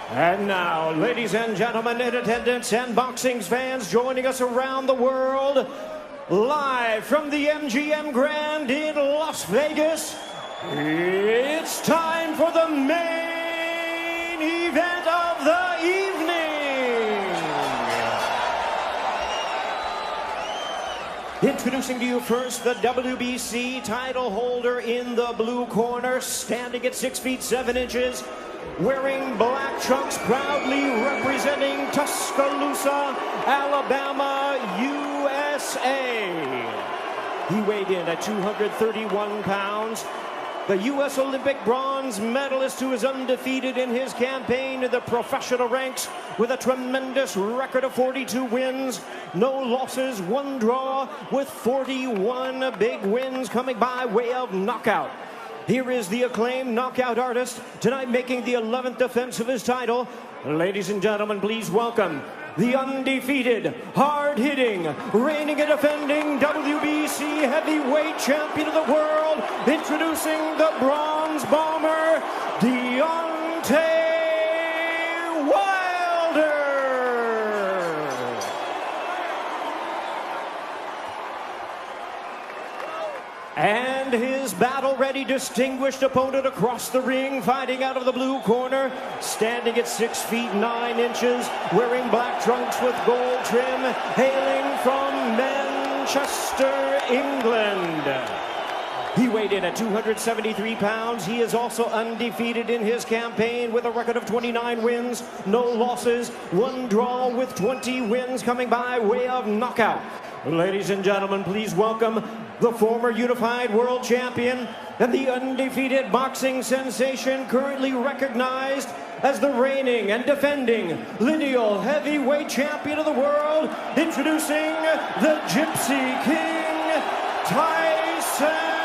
And now, ladies and gentlemen in attendance and boxing fans joining us around the world, live from the MGM Grand in Las Vegas, it's time for the main event of the evening. Introducing to you first the WBC title holder in the blue corner, standing at 6 feet 7 inches. Wearing black trunks, proudly representing Tuscaloosa, Alabama, USA. He weighed in at 231 pounds. The U.S. Olympic bronze medalist who is undefeated in his campaign in the professional ranks with a tremendous record of 42 wins, no losses, 1 draw, with 41 big wins coming by way of knockout. Here is the acclaimed knockout artist, tonight making the 11th defense of his title. Ladies and gentlemen, please welcome the undefeated, hard-hitting, reigning and defending WBC heavyweight champion of the world, introducing the bronze bomber, Deontay Wilder. And his battle-ready, distinguished opponent across the ring, fighting out of the blue corner, standing at 6 feet 9 inches, wearing black trunks with gold trim, hailing from Manchester, England. He weighed in at 273 pounds. He is also undefeated in his campaign with a record of 29 wins, no losses, 1 draw, with 20 wins coming by way of knockout. Ladies and gentlemen, please welcome the former unified world champion and the undefeated boxing sensation, currently recognized as the reigning and defending lineal heavyweight champion of the world, introducing the Gypsy King, Tyson.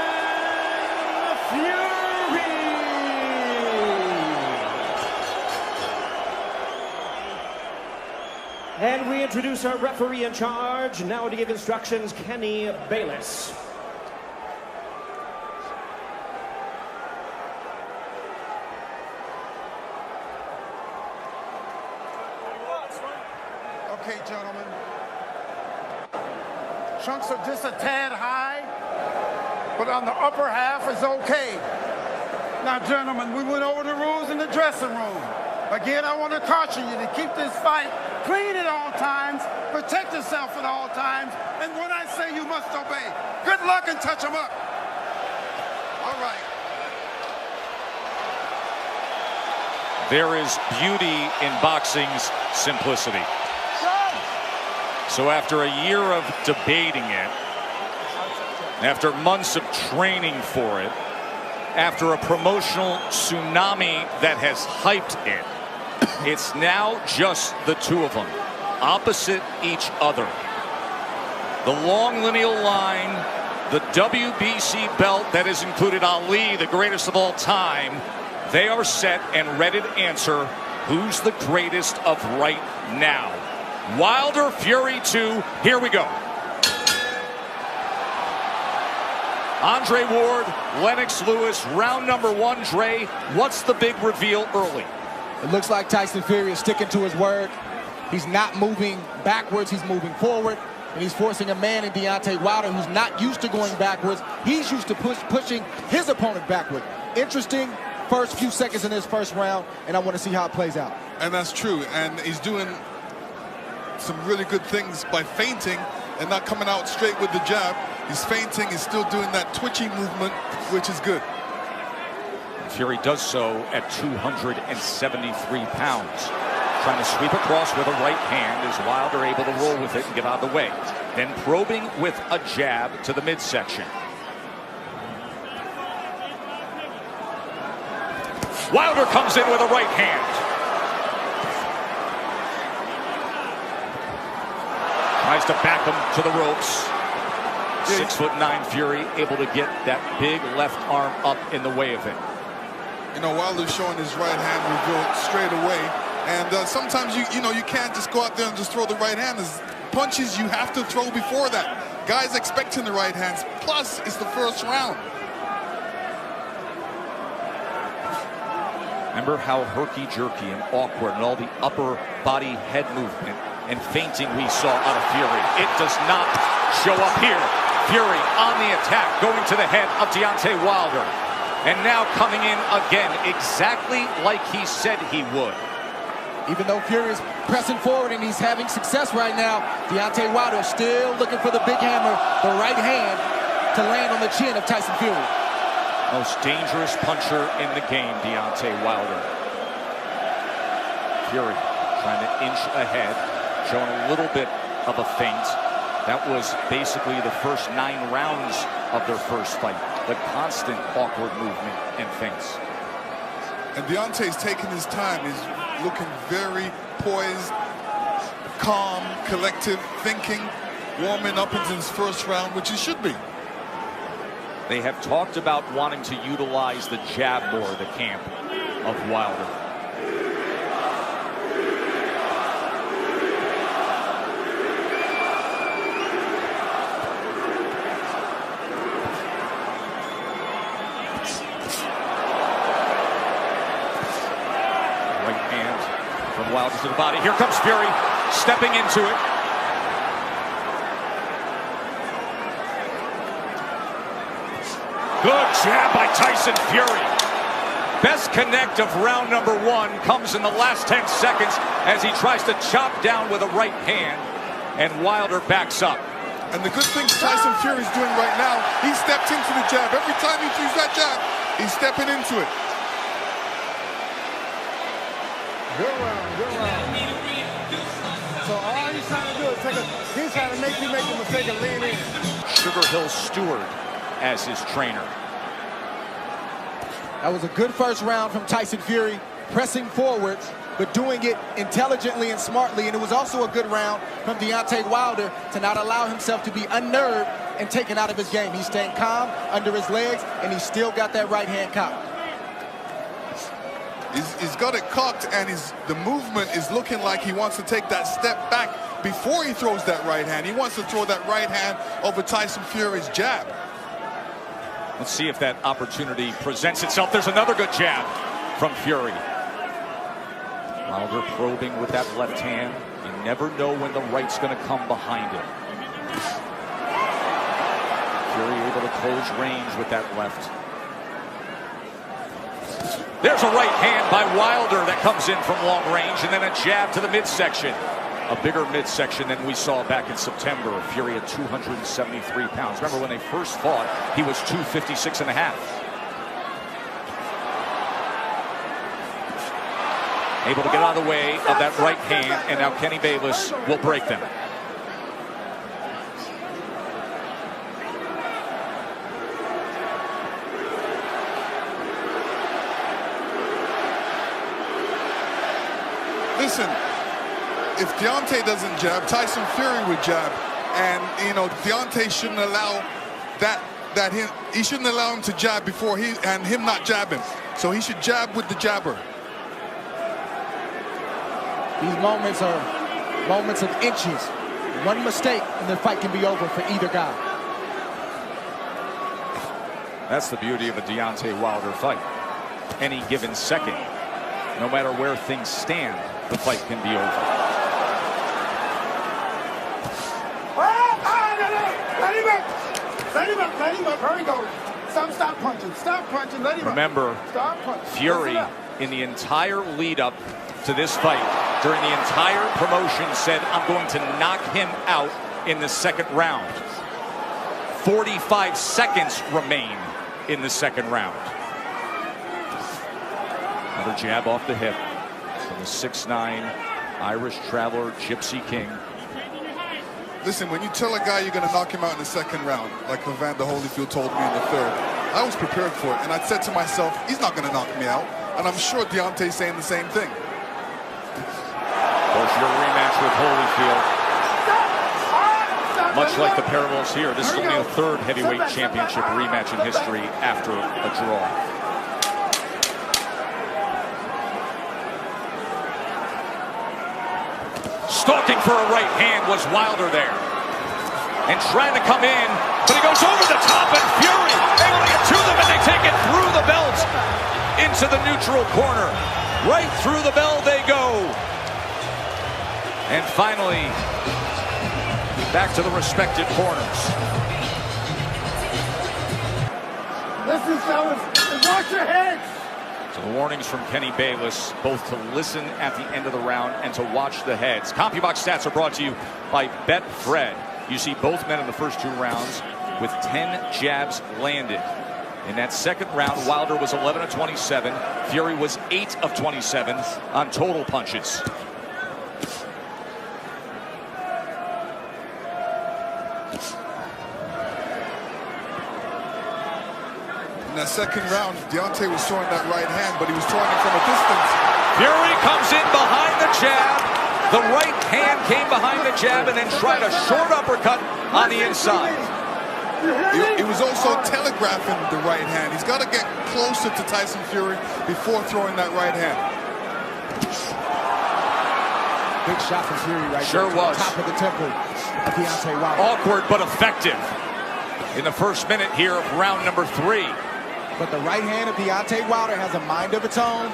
And we introduce our referee in charge, now to give instructions, Kenny Bayless. Okay, gentlemen. Trunks are just a tad high, but on the upper half is okay. Now, gentlemen, we went over the rules in the dressing room. Again, I want to caution you to keep this fight clean at all times, protect yourself at all times, and when I say you must obey, good luck and touch them up. All right. There is beauty in boxing's simplicity. So after a year of debating it, after months of training for it, after a promotional tsunami that has hyped it, it's now just the two of them, opposite each other. The long lineal line, the WBC belt that has included Ali, the greatest of all time, they are set and ready to answer who's the greatest of right now. Wilder Fury 2, here we go. Andre Ward, Lennox Lewis, round number 1, Dre. What's the big reveal early? It looks like Tyson Fury is sticking to his word. He's not moving backwards, he's moving forward. And he's forcing a man in Deontay Wilder who's not used to going backwards. He's used to pushing his opponent backward. Interesting first few seconds in this first round, and I want to see how it plays out. And that's true. And he's doing some really good things by feinting and not coming out straight with the jab. He's feinting, he's still doing that twitchy movement, which is good. Fury does so at 273 pounds. Trying to sweep across with a right hand. Is Wilder able to roll with it and get out of the way? Then probing with a jab to the midsection. Wilder comes in with a right hand. Tries to back him to the ropes. 6'9" Fury able to get that big left arm up in the way of it. You know, Wilder's showing his right hand reveal straight away. And sometimes you can't just go out there and just throw the right hand. There's punches you have to throw before that. Guys expecting the right hands. Plus, it's the first round. Remember how herky-jerky and awkward and all the upper body head movement and feinting we saw out of Fury. It does not show up here. Fury on the attack, going to the head of Deontay Wilder. And now coming in again, exactly like he said he would. Even though Fury is pressing forward and he's having success right now, Deontay Wilder is still looking for the big hammer, the right hand, to land on the chin of Tyson Fury. Most dangerous puncher in the game, Deontay Wilder. Fury trying to inch ahead, showing a little bit of a feint. That was basically the first 9 rounds of their first fight. The constant awkward movement and feints. And Deontay's taking his time. He's looking very poised, calm, collective, thinking, warming up into his first round, which he should be. They have talked about wanting to utilize the jab more, the camp of Wilder. Right hand from Wilder to the body. Here comes Fury, stepping into it. Good jab by Tyson Fury. Best connect of round number 1 comes in the last 10 seconds as he tries to chop down with a right hand, and Wilder backs up. And the good thing Tyson Fury's doing right now, he stepped into the jab. Every time he throws that jab, he's stepping into it. Good round, good round. So all he's trying to do is he's trying to make me make the mistake of lean in. Sugar Hill Stewart as his trainer. That was a good first round from Tyson Fury, pressing forward, but doing it intelligently and smartly. And it was also a good round from Deontay Wilder to not allow himself to be unnerved and taken out of his game. He's staying calm under his legs, and he's still got that right hand cocked. He's got it cocked, and the movement is looking like he wants to take that step back before he throws that right hand. He wants to throw that right hand over Tyson Fury's jab. Let's see if that opportunity presents itself. There's another good jab from Fury. Wilder probing with that left hand. You never know when the right's going to come behind it. Fury able to close range with that left. There's a right hand by Wilder that comes in from long range, and then a jab to the midsection. A bigger midsection than we saw back in September. Fury at 273 pounds. Remember when they first fought, he was 256.5. Able to get out of the way of that right hand, and now Kenny Bayless will break them. Listen, if Deontay doesn't jab, Tyson Fury would jab, and Deontay shouldn't allow he shouldn't allow him to jab before him not jabbing. So he should jab with the jabber. These moments are moments of inches. One mistake and the fight can be over for either guy. That's the beauty of a Deontay Wilder fight. Any given second, no matter where things stand, the fight can be over. Let him up. There he goes. Stop punching. Stop punching. Let him Remember, Stop punching. Fury, in the entire lead up to this fight, during the entire promotion, said, I'm going to knock him out in the second round. 45 seconds remain in the second round. Another jab off the hip from the 6'9" Irish traveler, Gypsy King. Listen, when you tell a guy you're going to knock him out in the second round, like Evander Holyfield told me in the third, I was prepared for it, and I said to myself, he's not going to knock me out. And I'm sure Deontay's saying the same thing. Of course, your rematch with Holyfield, much like the parallels here, this is only the third heavyweight championship rematch in history after a draw. Stalking for a right hand was Wilder there. And trying to come in, but he goes over the top, and Fury able to get to them, and they take it through the belt into the neutral corner. Right through the bell they go. And finally, back to the respective corners. Listen, fellas, and watch your heads. So the warnings from Kenny Bayless, both to listen at the end of the round and to watch the heads. CompuBox stats are brought to you by Betfred. You see both men in the first 2 rounds with 10 jabs landed. In that second round, Wilder was 11 of 27. Fury was 8 of 27 on total punches. In that second round, Deontay was throwing that right hand, but he was throwing it from a distance. Fury comes in behind the jab. The right hand came behind the jab and then tried a short uppercut on the inside. He was also telegraphing the right hand. He's got to get closer to Tyson Fury before throwing that right hand. Big shot from Fury right Sure there. was. Top of the temple of Deontay Wilder. Awkward but effective in the first minute here of round number 3. But the right hand of Deontay Wilder has a mind of its own.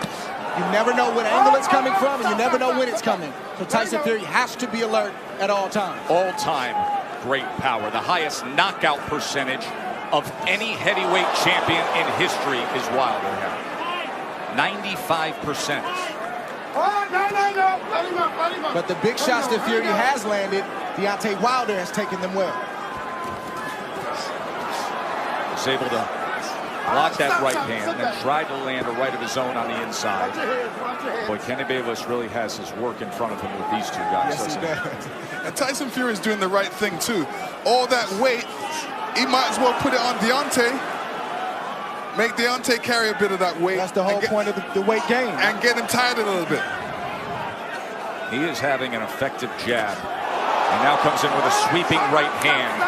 You never know what angle it's coming from, and you never know when it's coming. So Tyson Fury has to be alert at all times. All time great power. The highest knockout percentage of any heavyweight champion in history is Wilder. 95%. But the big shots that Fury has landed, Deontay Wilder has taken them well. Was able to block that right hand and then tried to land a right of his own on the inside. Boy, Kenny Bayless really has his work in front of him with these 2 guys. Yes, he does. And Tyson Fury is doing the right thing, too. All that weight, he might as well put it on Deontay. Make Deontay carry a bit of that weight. That's the whole point of the weight game. And get him tired a little bit. He is having an effective jab. And now comes in with a sweeping right hand.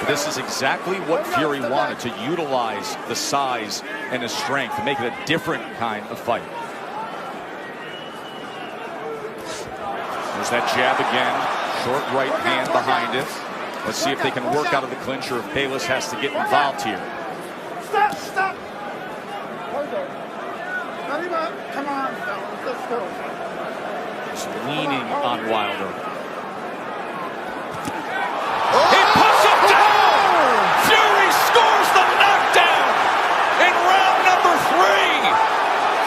This is exactly what Fury wanted, to utilize the size and the strength to make it a different kind of fight. There's that jab again. Short right hand behind it. Let's see if they can work out of the clinch or if Bayless has to get involved here. Stop. Hold on. Come on, fellas. Let's go. Just leaning on Wilder. Oh! Fury scores the knockdown in round number 3.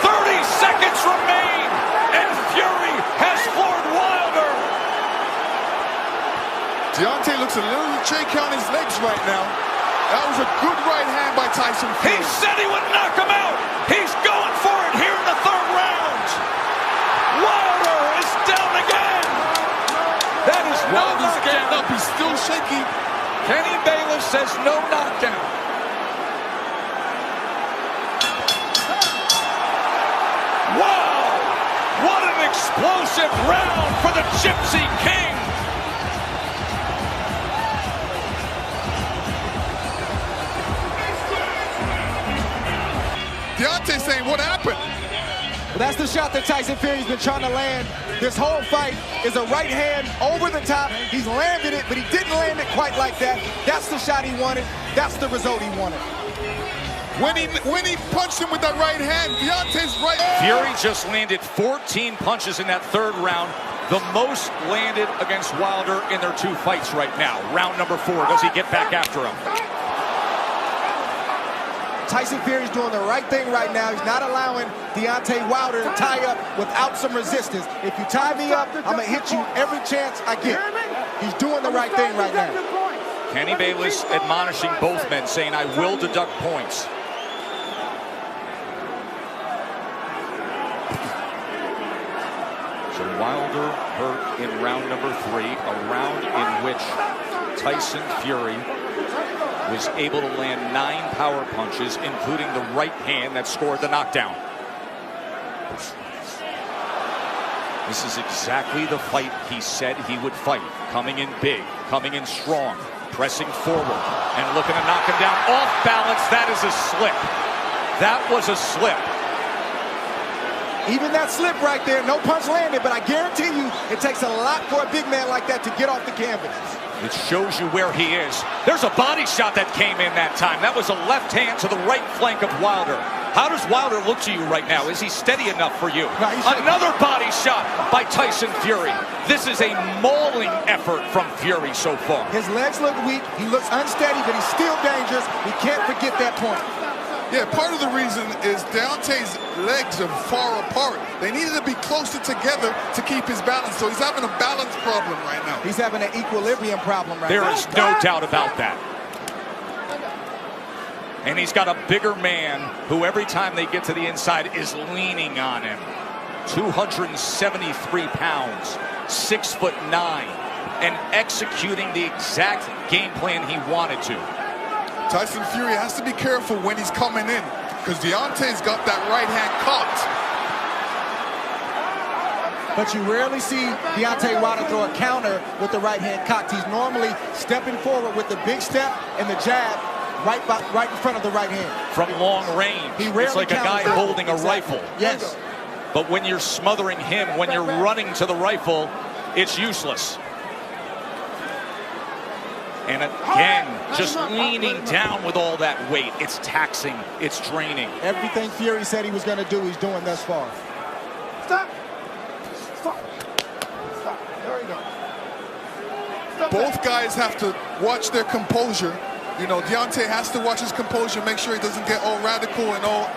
30 seconds remain, and Fury has floored Wilder. Deontay looks a little shaky on his legs right now. That was a good right hand by Tyson He Fury. said he would knock him out. He's going for it here in the 3rd round. Wilder is down again. That is no Wilder's getting knockdown. up. He's still shaky. Kenny Bayless says no knockdown. Wow! What an explosive round for the Gypsy King! Deontay saying, what happened? Well, that's the shot that Tyson Fury's been trying to land this whole fight, is a right hand over the top. He's landed it, but he didn't land it quite like that. That's the shot he wanted. That's the result he wanted. When he punched him with that right hand, Deontay's right. Fury just landed 14 punches in that 3rd round, the most landed against Wilder in their 2 fights right now. Round number 4, does he get back after him? Tyson Fury's doing the right thing right now. He's not allowing Deontay Wilder to tie up without some resistance. If you tie me up, I'm going to hit you every chance I get. He's doing the right thing right now. Kenny Bayless admonishing both men, saying, I will deduct points. So Wilder hurt in round number 3, a round in which Tyson Fury was able to land 9 power punches, including the right hand that scored the knockdown. This is exactly the fight he said he would fight. Coming in big, coming in strong, pressing forward, and looking to knock him down off balance. That is a slip. That was a slip. Even that slip right there, no punch landed, but I guarantee you it takes a lot for a big man like that to get off the canvas. It shows you where he is. There's a body shot that came in that time. That was a left hand to the right flank of Wilder. How does Wilder look to you right now? Is he steady enough for you? No, Another body shot by Tyson Fury. This is a mauling effort from Fury so far. His legs look weak. He looks unsteady, but he's still dangerous. We can't forget that point. Yeah, part of the reason is Deontay's legs are far apart. They needed to be closer together to keep his balance. So he's having a balance problem right now. He's having an equilibrium problem right now. There is no doubt about that. And he's got a bigger man who every time they get to the inside is leaning on him. 273 pounds, 6'9", and executing the exact game plan he wanted to. Tyson Fury has to be careful when he's coming in because Deontay's got that right hand caught. But you rarely see Deontay Wilder throw a counter with the right hand cocked. He's normally stepping forward with the big step and the jab right in front of the right hand. From long range, it's like a guy holding a rifle. Yes. But when you're smothering him, when you're running to the rifle, it's useless. And again, just leaning down with all that weight. It's taxing, it's draining. Everything Fury said he was going to do, he's doing thus far. Stop. Stop. Stop. There you go. Stop. Both guys have to watch their composure. You know, Deontay has to watch his composure, make sure he doesn't get all radical and all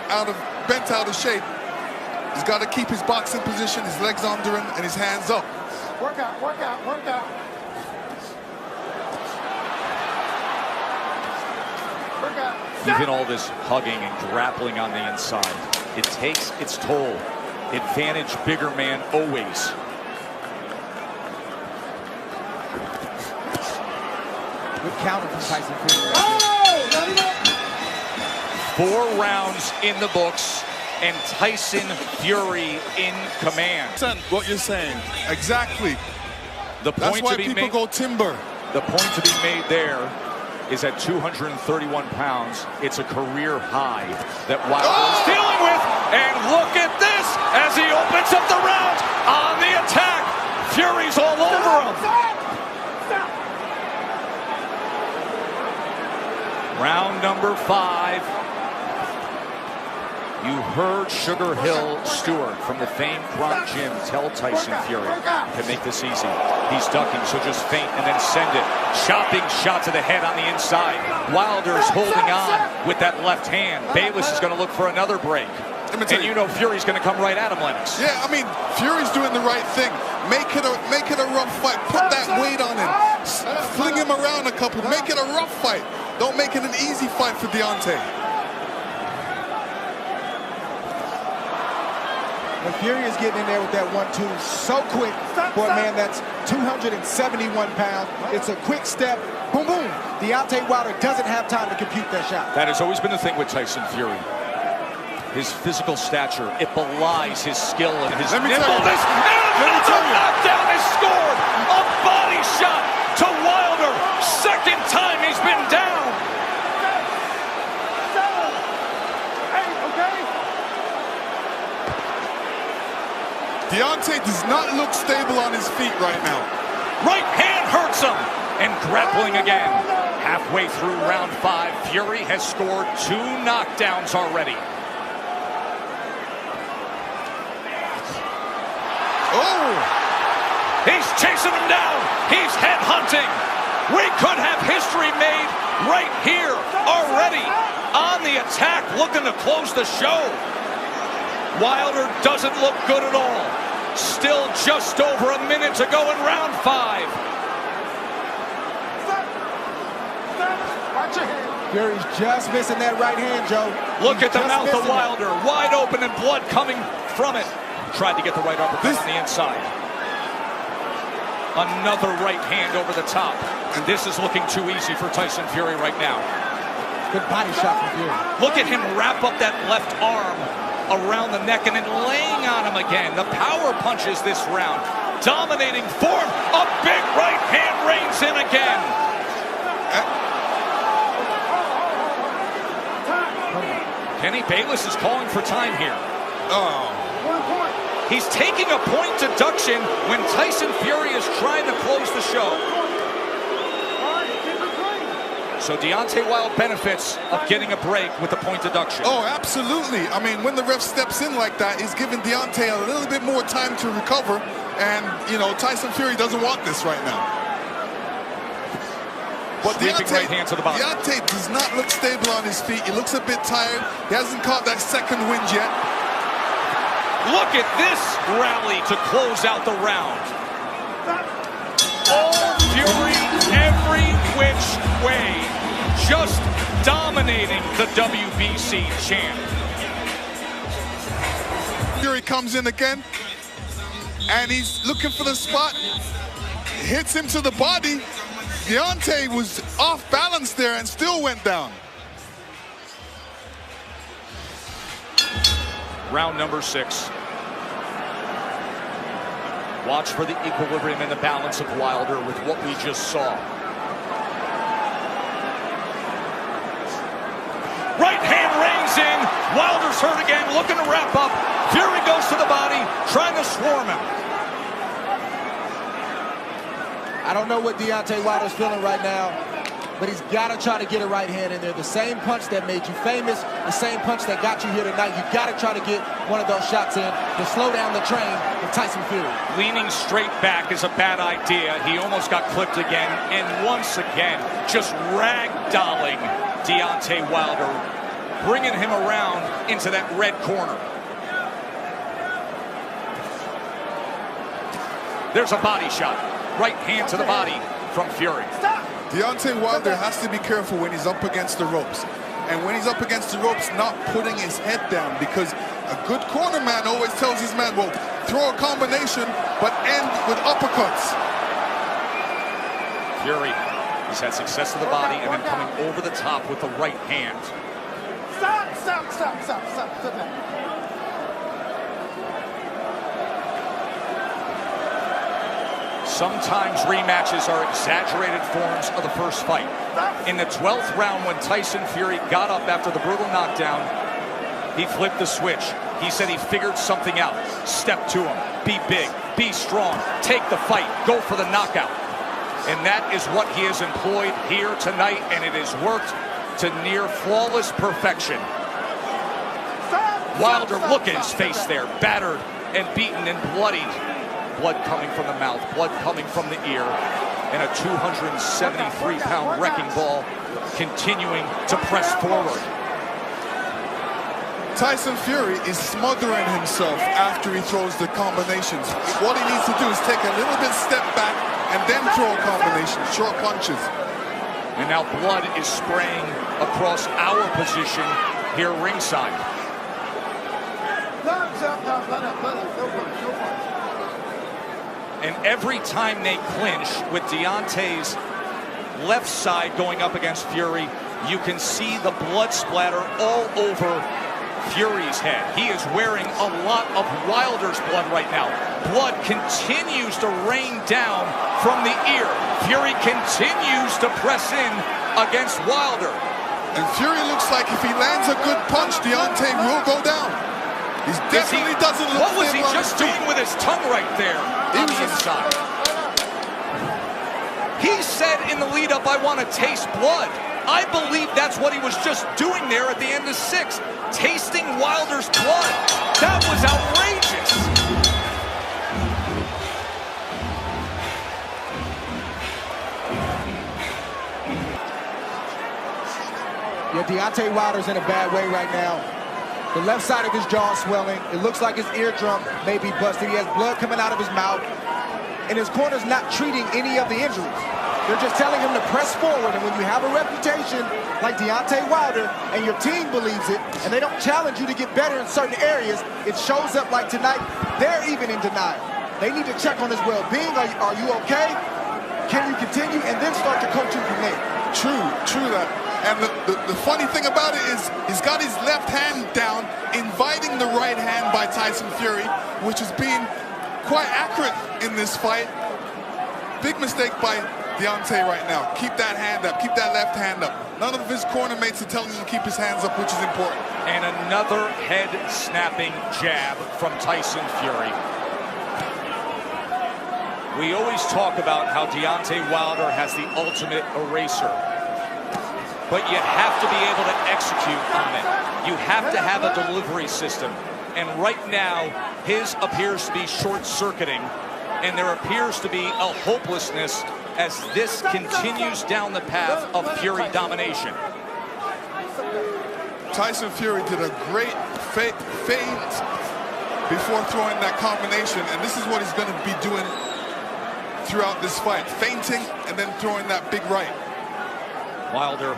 bent out of shape. He's got to keep his boxing position, his legs under him, and his hands up. Work out, work out, work out. Work out. Even all this hugging and grappling on the inside, it takes its toll. Advantage bigger man always. Good counter from Tyson Fury. 4 rounds in the books, and Tyson Fury in command. What you're saying. Exactly. The That's point why to be people made, go timber. the point to be made there is at 231 pounds. It's a career high that Wilder is dealing with. And look at this as he opens up the round on the attack. Fury's all over him. Round number 5. You heard Sugar Hill Stewart from the famed Bronx Gym tell Tyson Fury to make this easy. He's ducking, so just feint and then send it. Chopping shot to the head on the inside. Wilder's holding on with that left hand. Bayless is going to look for another break. And you know Fury's going to come right at him, Lennox. Yeah, I mean, Fury's doing the right thing. Make it a rough fight. Put that weight on him. Fling him around a couple. Make it a rough fight. Don't make it an easy fight for Deontay. When Fury is getting in there with that 1-2 so quick for a man that's 271 pounds. It's a quick step. Boom, boom. Deontay Wilder doesn't have time to compute that shot. That has always been the thing with Tyson Fury. His physical stature, it belies his skill and his nimbleness. Another knockdown is scored. A body shot to Wilder. Second time he's been down. Deontay does not look stable on his feet right now. Right hand hurts him. And grappling again. Halfway through round 5, Fury has scored 2 knockdowns already. Oh! He's chasing him down. He's head hunting. We could have history made right here already. On the attack, looking to close the show. Wilder doesn't look good at all. Still just over a minute to go in round 5. Fury's just missing that right hand, Joe. Look at the mouth of Wilder. Wide open and blood coming from it. Tried to get the right uppercut on the inside. Another right hand over the top. And this is looking too easy for Tyson Fury right now. Good body shot from Fury. Look at him wrap up that left arm around the neck and then laying on him again. The power punches this round. Dominating form. A big right hand reigns in again. Kenny Bayless is calling for time here. Oh. He's taking a point deduction when Tyson Fury is trying to close the show. So Deontay Wilder benefits of getting a break with the point deduction. Oh, absolutely. I mean, when the ref steps in like that, he's giving Deontay a little bit more time to recover. And, you know, Tyson Fury doesn't want this right now. But Sweeping right hand to the body. Deontay does not look stable on his feet. He looks a bit tired. He hasn't caught that second wind yet. Look at this rally to close out the round. All Fury every which way, just dominating the WBC champ. Fury comes in again, and he's looking for the spot. Hits him to the body. Deontay was off balance there and still went down. Round number 6. Watch for the equilibrium and the balance of Wilder with what we just saw. Right hand reins in. Wilder's hurt again, looking to wrap up. Fury goes to the body, trying to swarm him. I don't know what Deontay Wilder's feeling right now, but he's got to try to get a right hand in there. The same punch that made you famous, the same punch that got you here tonight. You got to try to get one of those shots in to slow down the train with Tyson Fury. Leaning straight back is a bad idea. He almost got clipped again, and once again, just ragdolling Deontay Wilder, bringing him around into that red corner. There's a body shot. Right hand to the body from Fury. Deontay Wilder has to be careful when he's up against the ropes. And when he's up against the ropes, not putting his head down, because a good corner man always tells his man, well, throw a combination, but end with uppercuts. Fury has had success to the body and then coming over the top with the right hand. Stop. Sometimes rematches are exaggerated forms of the first fight. In the 12th round, when Tyson Fury got up after the brutal knockdown, he flipped the switch. He said he figured something out. Step to him. Be big. Be strong. Take the fight. Go for the knockout. And that is what he has employed here tonight, and it has worked to near flawless perfection. Wilder, look at his face there. Battered and beaten and bloodied. Blood coming from the mouth, blood coming from the ear, and a 273-pound wrecking ball continuing to press forward. Tyson Fury is smothering himself after he throws the combinations. What he needs to do is take a little bit step back and then throw a combination, short punches. And now blood is spraying across our position here ringside. And every time they clinch with Deontay's left side going up against Fury, you can see the blood splatter all over Fury's head. He is wearing a lot of Wilder's blood right now. Blood continues to rain down from the ear. Fury continues to press in against Wilder. And Fury looks like if he lands a good punch, Deontay will go down. He definitely doesn't look. What was he just doing with his tongue right there on the inside? He said in the lead-up, I want to taste blood. I believe that's what he was just doing there at the end of 6, tasting Wilder's blood. That was outrageous. Yeah, Deontay Wilder's in a bad way right now. The left side of his jaw is swelling. It looks like his eardrum may be busted. He has blood coming out of his mouth. And his corner's not treating any of the injuries. They're just telling him to press forward. And when you have a reputation like Deontay Wilder and your team believes it, and they don't challenge you to get better in certain areas, it shows up like tonight. They're even in denial. They need to check on his well-being. Are you okay? Can you continue? And then start to coach him from there. True that. And the funny thing about it is he's got his left hand down, inviting the right hand by Tyson Fury, which is being quite accurate in this fight. Big mistake by Deontay right now. Keep that hand up. Keep that left hand up. None of his corner mates are telling him to keep his hands up, which is important. And another head-snapping jab from Tyson Fury. We always talk about how Deontay Wilder has the ultimate eraser. but you have to be able to execute on it. You have to have a delivery system. And right now, his appears to be short-circuiting, and there appears to be a hopelessness as this continues down the path of Fury domination. Tyson Fury did a great feint before throwing that combination, and this is what he's going to be doing throughout this fight. Feinting and then throwing that big right. Wilder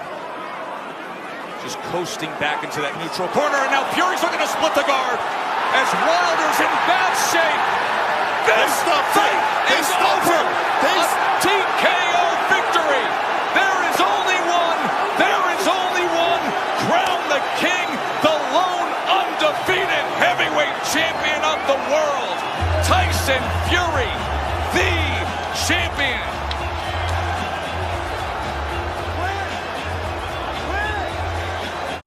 just coasting back into that neutral corner, and now Fury's looking to split the guard as Wilder's in bad shape. This fight is over. A TKO victory. There is only one. There is only one. Crown the king, the lone undefeated heavyweight champion of the world, Tyson Fury.